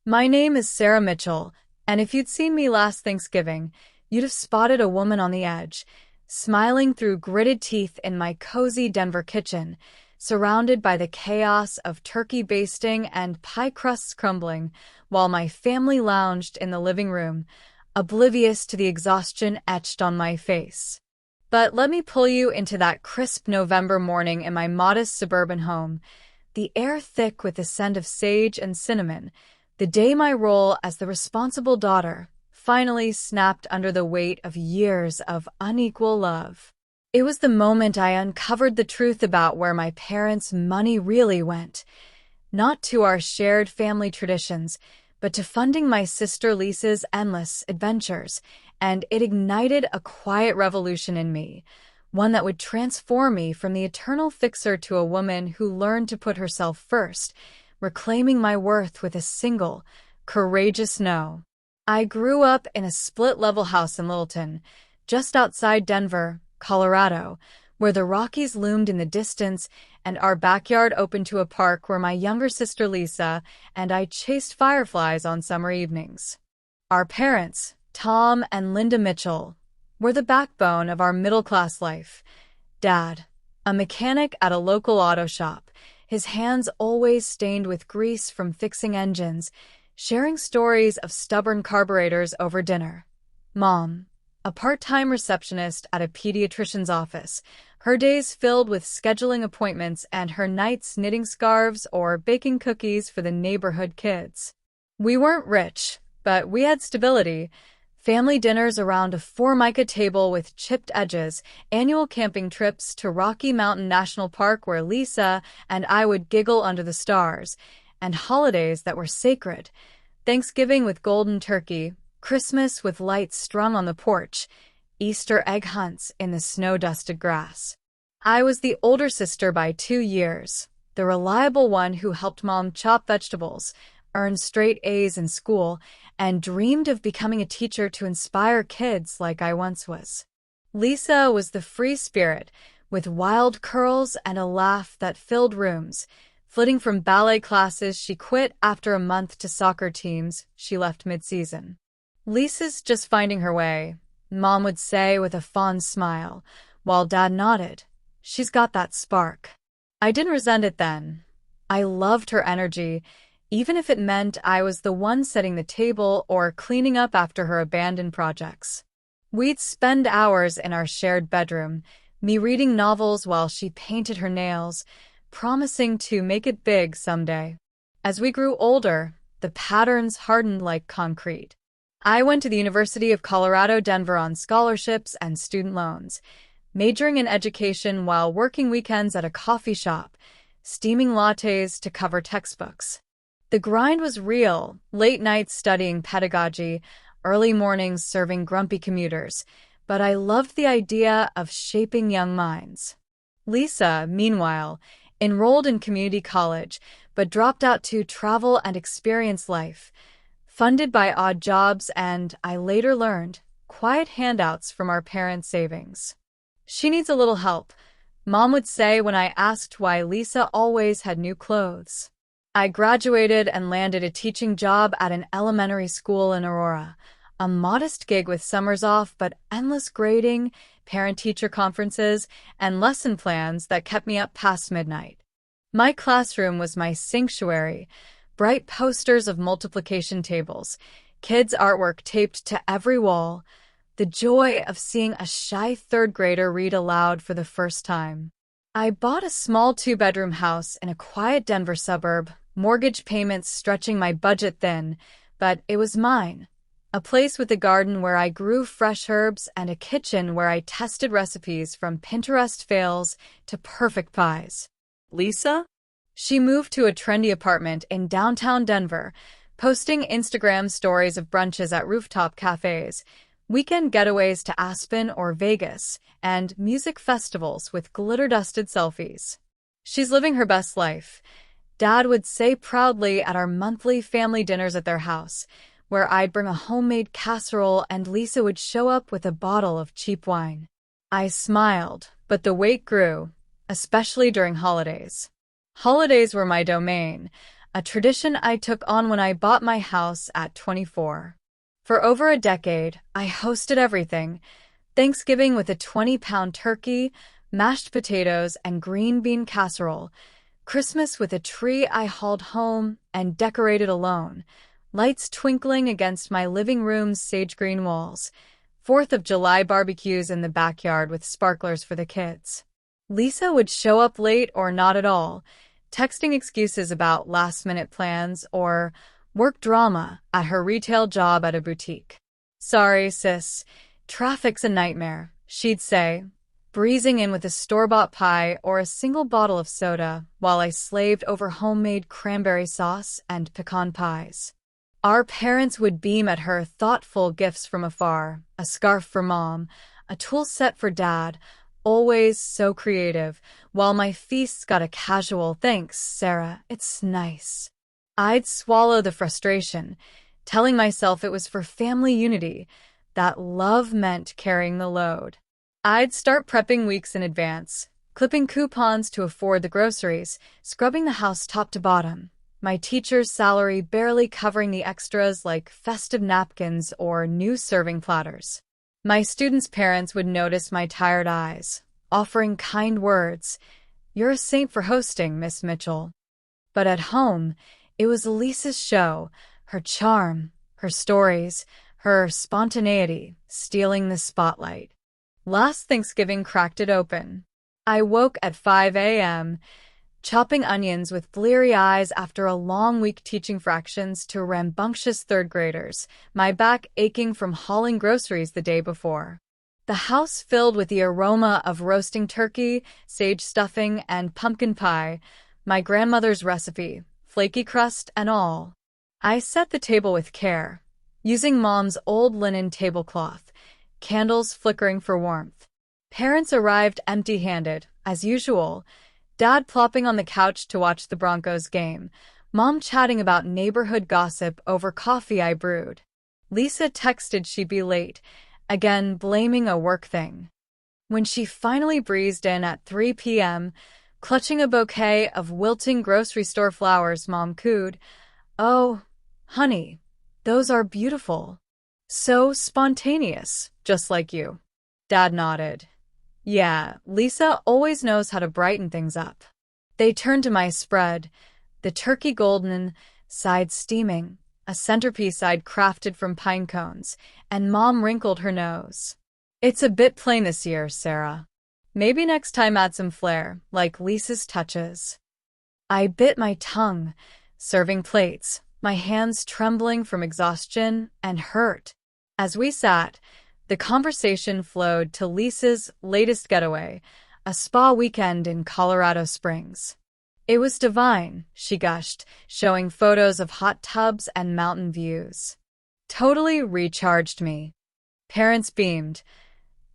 My name is Sarah Mitchell, and if you'd seen me last Thanksgiving, you'd have spotted a woman on the edge, smiling through gritted teeth in my cozy Denver kitchen, surrounded by the chaos of turkey basting and pie crusts crumbling, while my family lounged in the living room, oblivious to the exhaustion etched on my face. But let me pull you into that crisp November morning in my modest suburban home, the air thick with the scent of sage and cinnamon, the day my role as the responsible daughter finally snapped under the weight of years of unequal love. It was the moment I uncovered the truth about where my parents' money really went, not to our shared family traditions, but to funding my sister Lisa's endless adventures, and it ignited a quiet revolution in me, one that would transform me from the eternal fixer to a woman who learned to put herself first, reclaiming my worth with a single, courageous no. I grew up in a split-level house in Littleton, just outside Denver, Colorado, where the Rockies loomed in the distance and our backyard opened to a park where my younger sister Lisa and I chased fireflies on summer evenings. Our parents, Tom and Linda Mitchell, were the backbone of our middle-class life. Dad, a mechanic at a local auto shop, his hands always stained with grease from fixing engines, sharing stories of stubborn carburetors over dinner. Mom, a part-time receptionist at a pediatrician's office, her days filled with scheduling appointments and her nights knitting scarves or baking cookies for the neighborhood kids. We weren't rich, but we had stability. Family dinners around a Formica table with chipped edges, annual camping trips to Rocky Mountain National Park where Lisa and I would giggle under the stars, and holidays that were sacred. Thanksgiving with golden turkey, Christmas with lights strung on the porch, Easter egg hunts in the snow-dusted grass. I was the older sister by 2 years, the reliable one who helped Mom chop vegetables, earned straight A's in school, and dreamed of becoming a teacher to inspire kids like I once was. Lisa was the free spirit, with wild curls and a laugh that filled rooms. Flitting from ballet classes she quit after a month to soccer teams she left mid-season. Lisa's just finding her way, Mom would say with a fond smile, while Dad nodded. She's got that spark. I didn't resent it then. I loved her energy, even if it meant I was the one setting the table or cleaning up after her abandoned projects. We'd spend hours in our shared bedroom, me reading novels while she painted her nails, promising to make it big someday. As we grew older, the patterns hardened like concrete. I went to the University of Colorado, Denver on scholarships and student loans, majoring in education while working weekends at a coffee shop, steaming lattes to cover textbooks. The grind was real, late nights studying pedagogy, early mornings serving grumpy commuters, but I loved the idea of shaping young minds. Lisa, meanwhile, enrolled in community college, but dropped out to travel and experience life, funded by odd jobs and, I later learned, quiet handouts from our parents' savings. She needs a little help, Mom would say when I asked why Lisa always had new clothes. I graduated and landed a teaching job at an elementary school in Aurora, a modest gig with summers off but endless grading, parent-teacher conferences, and lesson plans that kept me up past midnight. My classroom was my sanctuary, bright posters of multiplication tables, kids' artwork taped to every wall, the joy of seeing a shy third grader read aloud for the first time. I bought a small 2-bedroom house in a quiet Denver suburb, mortgage payments stretching my budget thin, but it was mine. A place with a garden where I grew fresh herbs and a kitchen where I tested recipes from Pinterest fails to perfect pies. Lisa? She moved to a trendy apartment in downtown Denver, posting Instagram stories of brunches at rooftop cafes, weekend getaways to Aspen or Vegas, and music festivals with glitter-dusted selfies. She's living her best life, Dad would say proudly at our monthly family dinners at their house, where I'd bring a homemade casserole and Lisa would show up with a bottle of cheap wine. I smiled, but the wait grew, especially during holidays. Holidays were my domain. a tradition I took on when I bought my house at 24. For over a decade, I hosted everything: Thanksgiving with a 20-pound turkey, mashed potatoes, and green bean casserole; Christmas with a tree I hauled home and decorated alone, lights twinkling against my living room's sage green walls; 4th of July barbecues in the backyard with sparklers for the kids. Lisa would show up late or not at all, texting excuses about last-minute plans or work drama at her retail job at a boutique. "Sorry, sis, traffic's a nightmare," she'd say, breezing in with a store-bought pie or a single bottle of soda while I slaved over homemade cranberry sauce and pecan pies. Our parents would beam at her thoughtful gifts from afar: a scarf for Mom, a tool set for Dad, always so creative, while my feasts got a casual "Thanks, Sarah, it's nice." I'd swallow the frustration, telling myself it was for family unity, that love meant carrying the load. I'd start prepping weeks in advance, clipping coupons to afford the groceries, scrubbing the house top to bottom, my teacher's salary barely covering the extras like festive napkins or new serving platters. My students' parents would notice my tired eyes, offering kind words: "You're a saint for hosting, Miss Mitchell." But at home, it was Lisa's show, her charm, her stories, her spontaneity stealing the spotlight. Last Thanksgiving cracked it open. I woke at 5 a.m., chopping onions with bleary eyes after a long week teaching fractions to rambunctious third graders, my back aching from hauling groceries the day before. The house filled with the aroma of roasting turkey, sage stuffing, and pumpkin pie, my grandmother's recipe, flaky crust and all. I set the table with care, using Mom's old linen tablecloth, candles flickering for warmth. Parents arrived empty-handed, as usual, Dad plopping on the couch to watch the Broncos game, Mom chatting about neighborhood gossip over coffee I brewed. Lisa texted she'd be late, again blaming a work thing. When she finally breezed in at 3 p.m., clutching a bouquet of wilting grocery store flowers, Mom cooed, "Oh, honey, those are beautiful. So spontaneous, just like you." Dad nodded. "Yeah, Lisa always knows how to brighten things up." They turned to my spread, the turkey golden, side steaming, a centerpiece I'd crafted from pine cones, and Mom wrinkled her nose. "It's a bit plain this year, Sarah. Maybe next time add some flair, like Lisa's touches." I bit my tongue, serving plates, my hands trembling from exhaustion and hurt. As we sat, the conversation flowed to Lisa's latest getaway, a spa weekend in Colorado Springs. "It was divine," she gushed, showing photos of hot tubs and mountain views. "Totally recharged me." Parents beamed.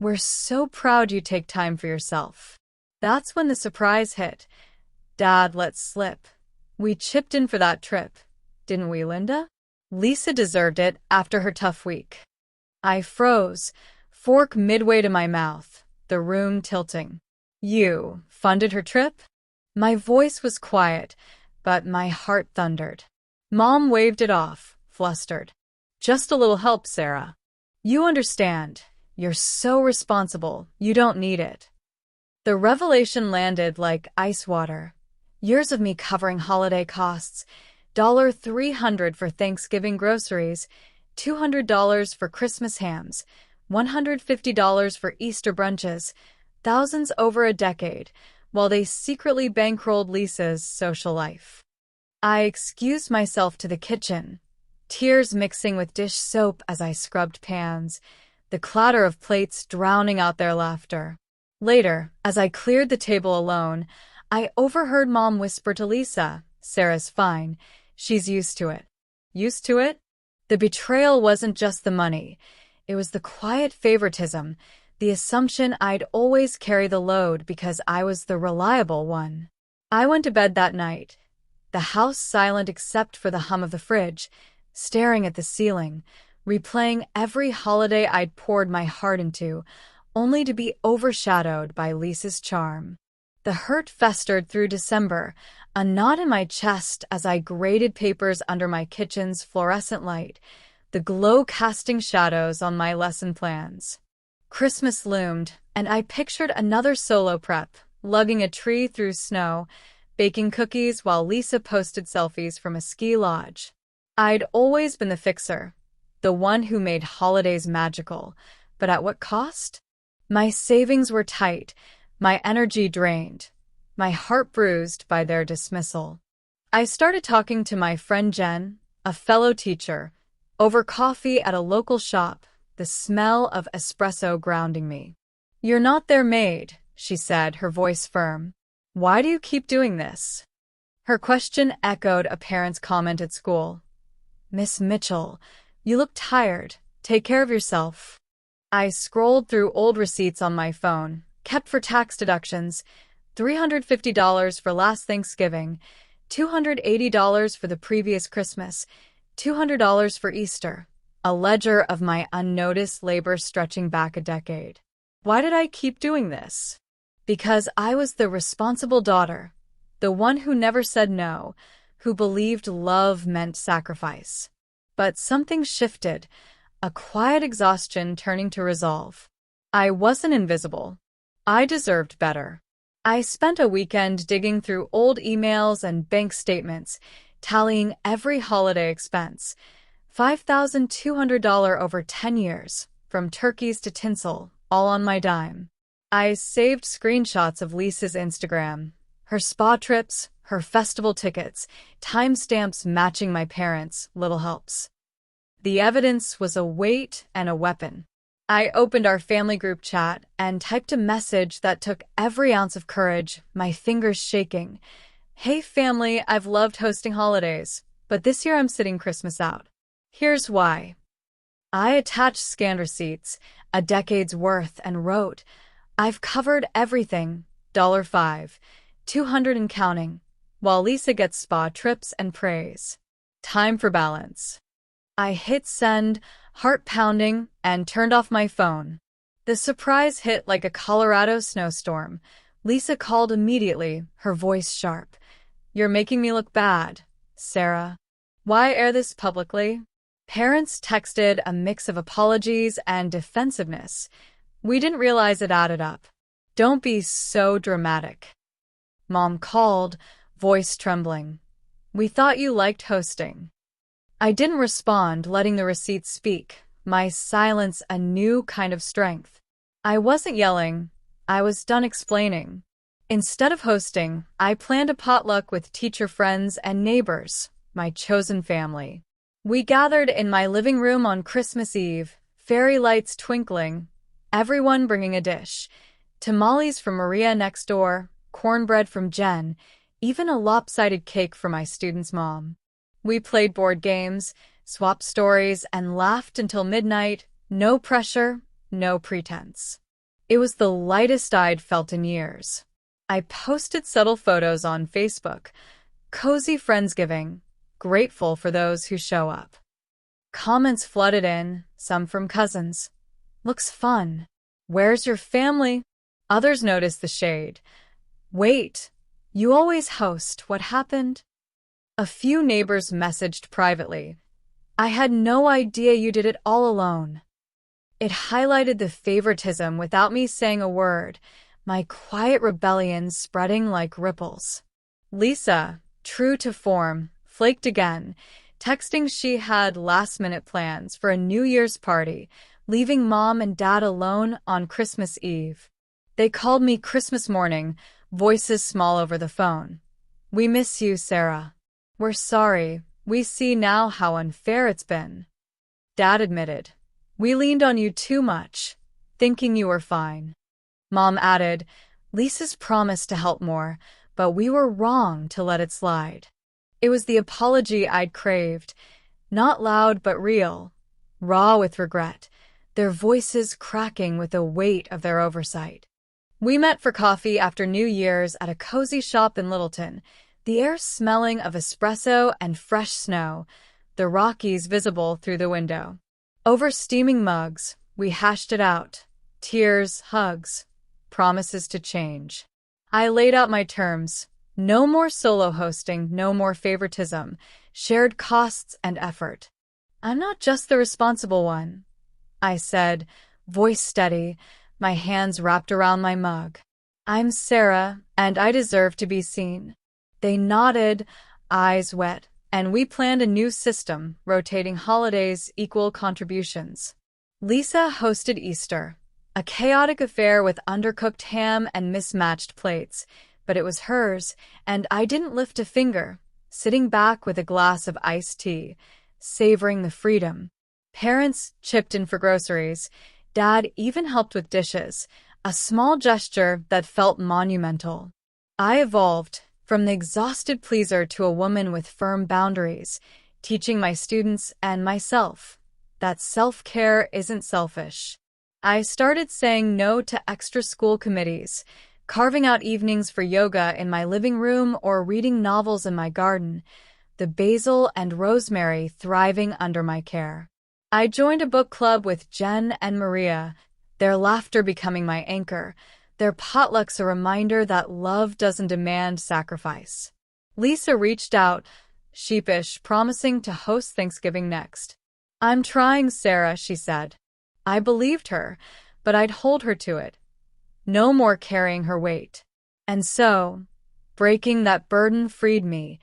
"We're so proud you take time for yourself." That's when the surprise hit. Dad let slip: "We chipped in for that trip, didn't we, Linda?" Lisa deserved it after her tough week. I froze, fork midway to my mouth, the room tilting. "You funded her trip?" My voice was quiet, but my heart thundered. Mom waved it off, flustered. "Just a little help, Sarah. You understand. You're so responsible, you don't need it." The revelation landed like ice water. Years of me covering holiday costs, $300 for Thanksgiving groceries, $200 for Christmas hams, $150 for Easter brunches, thousands over a decade, while they secretly bankrolled Lisa's social life. I excused myself to the kitchen, tears mixing with dish soap as I scrubbed pans, the clatter of plates drowning out their laughter. Later, as I cleared the table alone, I overheard Mom whisper to Lisa, "Sarah's fine. She's used to it." Used to it? The betrayal wasn't just the money. It was the quiet favoritism, the assumption I'd always carry the load because I was the reliable one. I went to bed that night, the house silent except for the hum of the fridge, staring at the ceiling, replaying every holiday I'd poured my heart into, only to be overshadowed by Lisa's charm. The hurt festered through December, a knot in my chest as I graded papers under my kitchen's fluorescent light, the glow casting shadows on my lesson plans. Christmas loomed, and I pictured another solo prep, lugging a tree through snow, baking cookies while Lisa posted selfies from a ski lodge. I'd always been the fixer, the one who made holidays magical, but at what cost? My savings were tight, my energy drained, my heart bruised by their dismissal. I started talking to my friend Jen, a fellow teacher, over coffee at a local shop, the smell of espresso grounding me. "You're not their maid," she said, her voice firm. "Why do you keep doing this?" Her question echoed a parent's comment at school. "Miss Mitchell, you look tired. Take care of yourself." I scrolled through old receipts on my phone, kept for tax deductions, $350 for last Thanksgiving, $280 for the previous Christmas, $200 for Easter, a ledger of my unnoticed labor stretching back a decade. Why did I keep doing this? Because I was the responsible daughter, the one who never said no, who believed love meant sacrifice. But something shifted, a quiet exhaustion turning to resolve. I wasn't invisible. I deserved better. I spent a weekend digging through old emails and bank statements, tallying every holiday expense. $5,200 over 10 years, from turkeys to tinsel, all on my dime. I saved screenshots of Lisa's Instagram, her spa trips, her festival tickets, timestamps matching my parents' little helps. The evidence was a weight and a weapon. I opened our family group chat and typed a message that took every ounce of courage, my fingers shaking. "Hey family, I've loved hosting holidays, but this year I'm sitting Christmas out. Here's why." I attached scanned receipts, a decade's worth, and wrote, "I've covered everything, $5, $200 and counting, while Lisa gets spa trips and praise. Time for balance." I hit send, heart pounding, and turned off my phone. The surprise hit like a Colorado snowstorm. Lisa called immediately, her voice sharp. "You're making me look bad, Sarah. Why air this publicly?" Parents texted a mix of apologies and defensiveness. We didn't realize it added up. "Don't be so dramatic." Mom called, voice trembling. "We thought you liked hosting." I didn't respond, letting the receipts speak, my silence a new kind of strength. I wasn't yelling. I was done explaining. Instead of hosting, I planned a potluck with teacher friends and neighbors, my chosen family. We gathered in my living room on Christmas Eve, fairy lights twinkling, everyone bringing a dish. Tamales from Maria next door, cornbread from Jen, even a lopsided cake for my student's mom. We played board games, swapped stories, and laughed until midnight. No pressure, no pretense. It was the lightest I'd felt in years. I posted subtle photos on Facebook. Cozy Friendsgiving, grateful for those who show up. Comments flooded in, some from cousins. "Looks fun. Where's your family?" Others noticed the shade. "Wait, you always host. What happened?" A few neighbors messaged privately. "I had no idea you did it all alone." It highlighted the favoritism without me saying a word, my quiet rebellion spreading like ripples. Lisa, true to form, flaked again, texting she had last-minute plans for a New Year's party, leaving Mom and Dad alone on Christmas Eve. They called me Christmas morning, voices small over the phone. "We miss you, Sarah. We're sorry. We see now how unfair it's been." Dad admitted, "We leaned on you too much, thinking you were fine." Mom added, "Lisa's promised to help more, but we were wrong to let it slide." It was the apology I'd craved, not loud but real, raw with regret, their voices cracking with the weight of their oversight. We met for coffee after New Year's at a cozy shop in Littleton, the air smelling of espresso and fresh snow, the Rockies visible through the window. Over steaming mugs, we hashed it out. Tears, hugs, promises to change. I laid out my terms. No more solo hosting, no more favoritism, shared costs and effort. I'm not just the responsible one, I said, voice steady, my hands wrapped around my mug. I'm Sarah, and I deserve to be seen. They nodded, eyes wet, and we planned a new system, rotating holidays, equal contributions. Lisa hosted Easter, a chaotic affair with undercooked ham and mismatched plates, but it was hers, and I didn't lift a finger, sitting back with a glass of iced tea, savoring the freedom. Parents chipped in for groceries. Dad even helped with dishes, a small gesture that felt monumental. I evolved from the exhausted pleaser to a woman with firm boundaries, teaching my students and myself that self-care isn't selfish. I started saying no to extra school committees, carving out evenings for yoga in my living room or reading novels in my garden, the basil and rosemary thriving under my care. I joined a book club with Jen and Maria, their laughter becoming my anchor, their potlucks a reminder that love doesn't demand sacrifice. Lisa reached out, sheepish, promising to host Thanksgiving next. I'm trying, Sarah, she said. I believed her, but I'd hold her to it. No more carrying her weight. And so, breaking that burden freed me,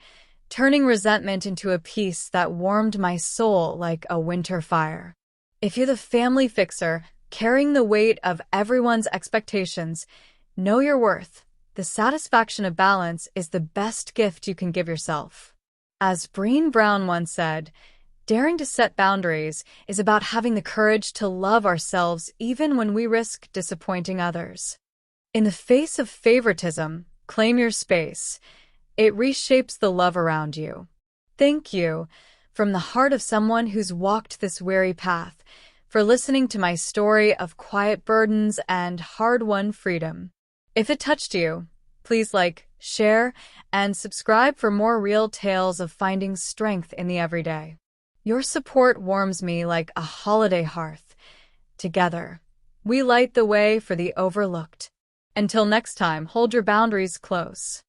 turning resentment into a peace that warmed my soul like a winter fire. If you're the family fixer, carrying the weight of everyone's expectations, know your worth. The satisfaction of balance is the best gift you can give yourself. As Brené Brown once said, daring to set boundaries is about having the courage to love ourselves even when we risk disappointing others. In the face of favoritism, claim your space. It reshapes the love around you. Thank you, from the heart of someone who's walked this weary path, for listening to my story of quiet burdens and hard-won freedom. If it touched you, please like, share, and subscribe for more real tales of finding strength in the everyday. Your support warms me like a holiday hearth. Together, we light the way for the overlooked. Until next time, hold your boundaries close.